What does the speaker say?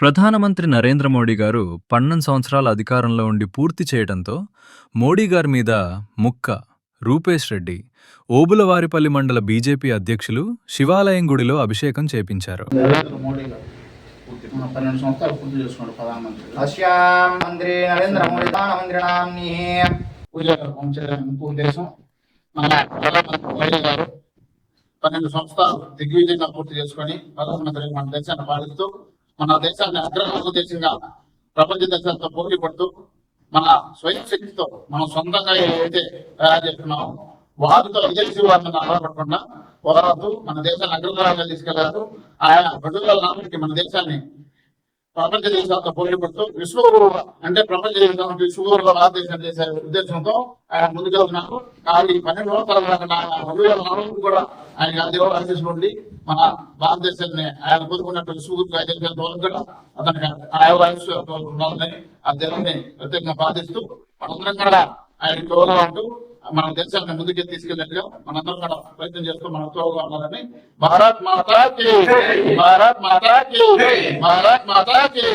ప్రధానమంత్రి నరేంద్ర మోడీ గారు 12 సంవత్సరాల అధికారంలో ఉండి పూర్తి చేయడంతో మోడీ గారి మీద ముక్క రూపేష్ రెడ్డి ఓబులవారిపల్లి మండల బీజేపీ అధ్యక్షులు శివాలయం గుడిలో అభిషేకం చేపించారు. నరేంద్ర మోడీ గారు 12 సంవత్సరాలు పూర్తి చేసుకున్నాడు ప్రధానమంత్రి. రష్యాం మంత్రి నరేంద్ర మోడీ ప్రధానమంత్రి పూజ ఉద్దేశం మన ప్రధానమంత్రి మోడీ గారు 12 సంవత్సరాలు దిగ్విజయంగా పూర్తి చేసుకొని ప్రధానమంత్రి మన దేశాన్ని పాలిస్తూ మన దేశాన్ని అగ్రగామి దేశంగా ప్రపంచ దేశాలతో పోటీ పడుతూ మన స్వయం శక్తితో మనం సొంతంగా ఏదైతే తయారు చేస్తున్నామో వారితో విదేశీ వారిని ఆధారపడకుండా పోరాడుతూ మన దేశాన్ని అగ్రగామిగా తీసుకెళ్లారు. ఆయా 2040కి మన దేశాన్ని ప్రపంచ దేశాలతో పోటీ పడుతూ విశ్వగురువుగా అంటే ప్రపంచ దేశం విశ్వగురువుగా భారతదేశం చేసే ఉద్దేశంతో ఆయన ముందుకెళ్తున్నారు. కానీ 12 సంవత్సరాల 2040 కూడా ఆయన దేవుడు ఆశీస్సులు మన భారతదేశాన్ని ఆయన కోరుకున్నట్టు విశ్వగురువుగా దేశాల కూడా అతనికి ఆయువాయుష్ ఉండాలని ఆ దేవుడిని ప్రత్యేకంగా ప్రార్థిస్తూ మనందరం కూడా ఆయన తోడుగా ఉంటూ మన దేశాన్ని ముందుకు తీసుకెళ్ళినట్టుగా మనందరం కూడా ప్రయత్నం చేస్తూ మన తోడుగా ఉండాలని భారత్ మాతాకి భారత్ మాతాకి భారత్ మాతాకి